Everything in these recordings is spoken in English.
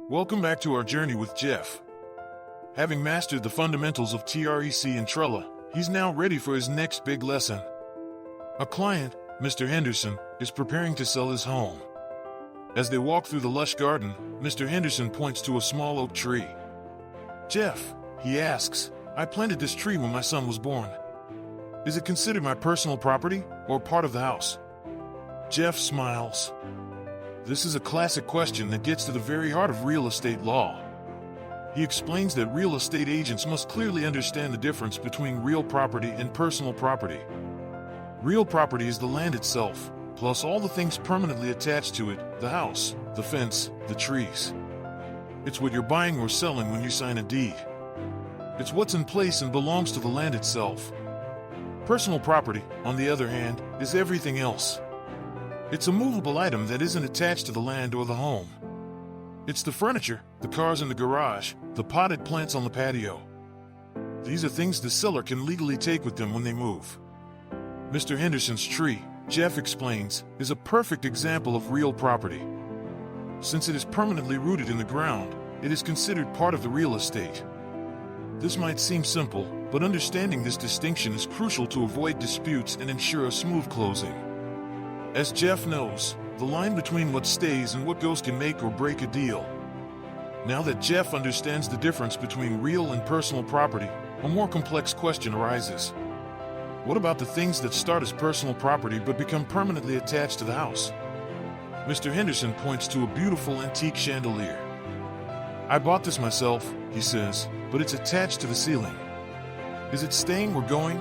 Welcome back to our journey with Jeff. Having mastered the fundamentals of TREC and Trella, he's now ready for his next big lesson. A client, Mr. Henderson, is preparing to sell his home. As they walk through the lush garden, Mr. Henderson points to a small oak tree. "Jeff," he asks, "I planted this tree when my son was born. Is it considered my personal property or part of the house?" Jeff smiles. This is a classic question that gets to the very heart of real estate law. He explains that real estate agents must clearly understand the difference between real property and personal property. Real property is the land itself, plus all the things permanently attached to it, the house, the fence, the trees. It's what you're buying or selling when you sign a deed. It's what's in place and belongs to the land itself. Personal property, on the other hand, is everything else. It's a movable item that isn't attached to the land or the home. It's the furniture, the cars in the garage, the potted plants on the patio. These are things the seller can legally take with them when they move. Mr. Henderson's tree, Jeff explains, is a perfect example of real property. Since it is permanently rooted in the ground, it is considered part of the real estate. This might seem simple, but understanding this distinction is crucial to avoid disputes and ensure a smooth closing. As Jeff knows, the line between what stays and what goes can make or break a deal. Now that Jeff understands the difference between real and personal property, a more complex question arises. What about the things that start as personal property but become permanently attached to the house? Mr. Henderson points to a beautiful antique chandelier. "I bought this myself," he says, "but it's attached to the ceiling. Is it staying or going?"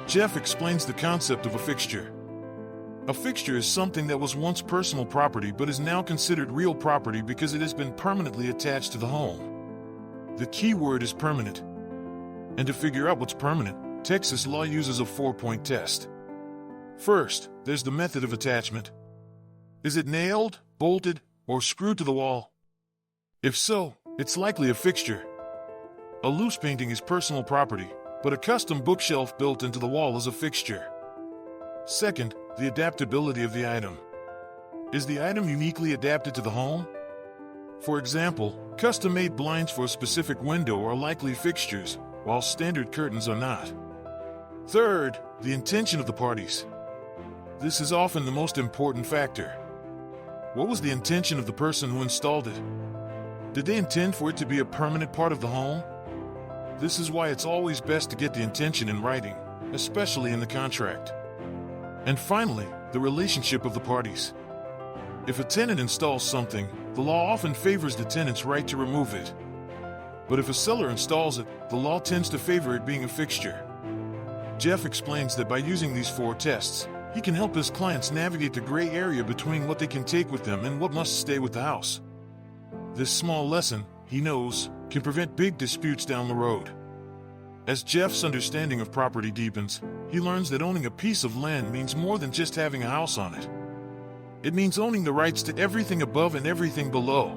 Jeff explains the concept of a fixture. A fixture is something that was once personal property but is now considered real property because it has been permanently attached to the home. The key word is permanent. And to figure out what's permanent, Texas law uses a 4-point test. First, there's the method of attachment. Is it nailed, bolted, or screwed to the wall? If so, it's likely a fixture. A loose painting is personal property, but a custom bookshelf built into the wall is a fixture. Second, the adaptability of the item. Is the item uniquely adapted to the home? For example, custom-made blinds for a specific window are likely fixtures, while standard curtains are not. Third, the intention of the parties. This is often the most important factor. What was the intention of the person who installed it? Did they intend for it to be a permanent part of the home? This is why it's always best to get the intention in writing, especially in the contract. And finally, the relationship of the parties. If a tenant installs something, the law often favors the tenant's right to remove it. But if a seller installs it, the law tends to favor it being a fixture. Jeff explains that by using these 4 tests, he can help his clients navigate the gray area between what they can take with them and what must stay with the house. This small lesson, he knows, can prevent big disputes down the road. As Jeff's understanding of property deepens, he learns that owning a piece of land means more than just having a house on it. It means owning the rights to everything above and everything below.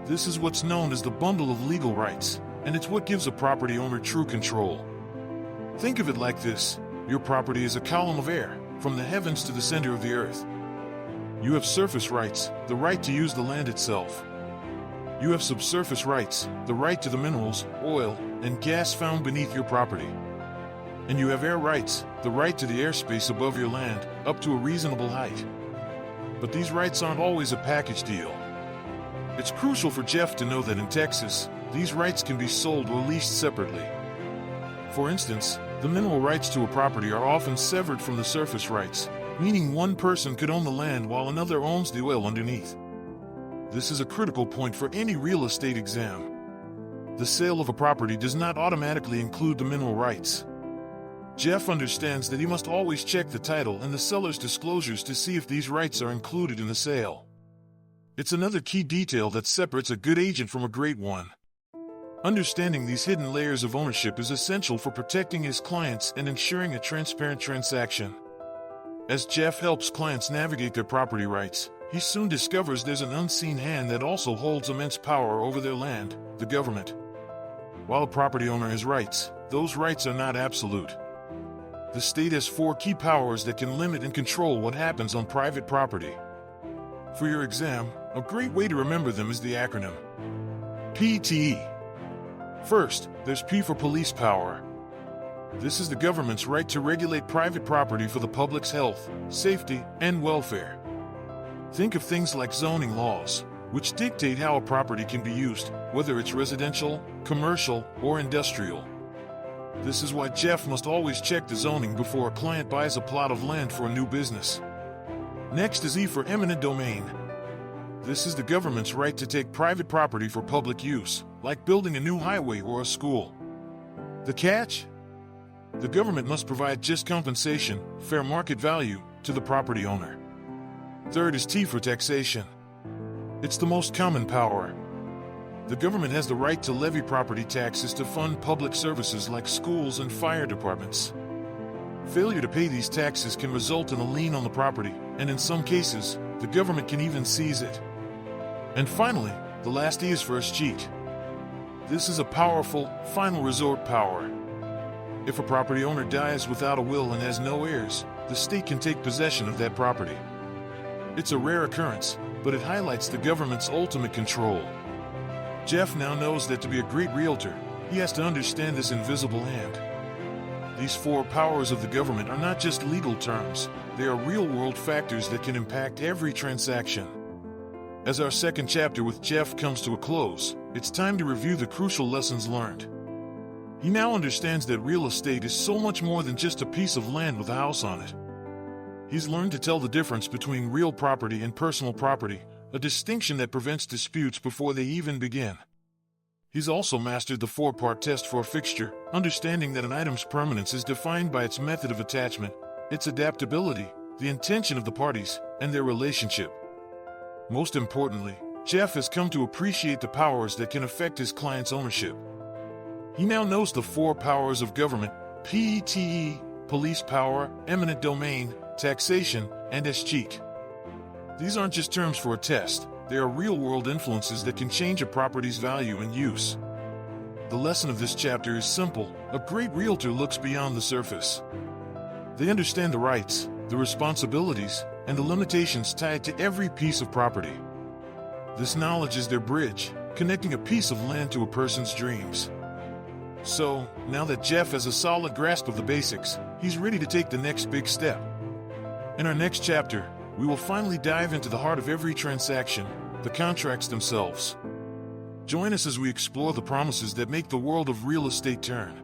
This is what's known as the bundle of legal rights, and it's what gives a property owner true control. Think of it like this: your property is a column of air, from the heavens to the center of the earth. You have surface rights, the right to use the land itself. You have subsurface rights, the right to the minerals, oil, and gas found beneath your property. And you have air rights, the right to the airspace above your land, up to a reasonable height. But these rights aren't always a package deal. It's crucial for Jeff to know that in Texas, these rights can be sold or leased separately. For instance, the mineral rights to a property are often severed from the surface rights, meaning one person could own the land while another owns the oil underneath. This is a critical point for any real estate exam. The sale of a property does not automatically include the mineral rights. Jeff understands that he must always check the title and the seller's disclosures to see if these rights are included in the sale. It's another key detail that separates a good agent from a great one. Understanding these hidden layers of ownership is essential for protecting his clients and ensuring a transparent transaction. As Jeff helps clients navigate their property rights, he soon discovers there's an unseen hand that also holds immense power over their land, the government. While a property owner has rights, those rights are not absolute. The state has 4 key powers that can limit and control what happens on private property. For your exam, A great way to remember them is the acronym PTE. First, there's P for police power. This is the government's right to regulate private property for the public's health, safety, and welfare. Think of things like zoning laws, which dictate how a property can be used, whether it's residential, commercial, or industrial. This is why Jeff must always check the zoning before a client buys a plot of land for a new business. Next is E for eminent domain. This is the government's right to take private property for public use, like building a new highway or a school. The catch? The government must provide just compensation, fair market value, to the property owner. Third is T for taxation. It's the most common power. The government has the right to levy property taxes to fund public services like schools and fire departments. Failure to pay these taxes can result in a lien on the property, and in some cases, the government can even seize it. And finally, the last E is for escheat. This is a powerful, final resort power. If a property owner dies without a will and has no heirs, the state can take possession of that property. It's a rare occurrence, but it highlights the government's ultimate control. Jeff now knows that to be a great realtor, he has to understand this invisible hand. These four powers of the government are not just legal terms, they are real-world factors that can impact every transaction. As our second chapter with Jeff comes to a close, it's time to review the crucial lessons learned. He now understands that real estate is so much more than just a piece of land with a house on it. He's learned to tell the difference between real property and personal property, a distinction that prevents disputes before they even begin. He's also mastered the four-part test for a fixture, understanding that an item's permanence is defined by its method of attachment, its adaptability, the intention of the parties, and their relationship. Most importantly, Jeff has come to appreciate the powers that can affect his client's ownership. He now knows the four powers of government: PTE, police power, eminent domain, taxation, and escheat. These aren't just terms for a test, they are real-world influences that can change a property's value and use. The lesson of this chapter is simple: a great realtor looks beyond the surface. They understand the rights, the responsibilities, and the limitations tied to every piece of property. This knowledge is their bridge, connecting a piece of land to a person's dreams. So, now that Jeff has a solid grasp of the basics, he's ready to take the next big step. In our next chapter, we will finally dive into the heart of every transaction, the contracts themselves. Join us as we explore the promises that make the world of real estate turn.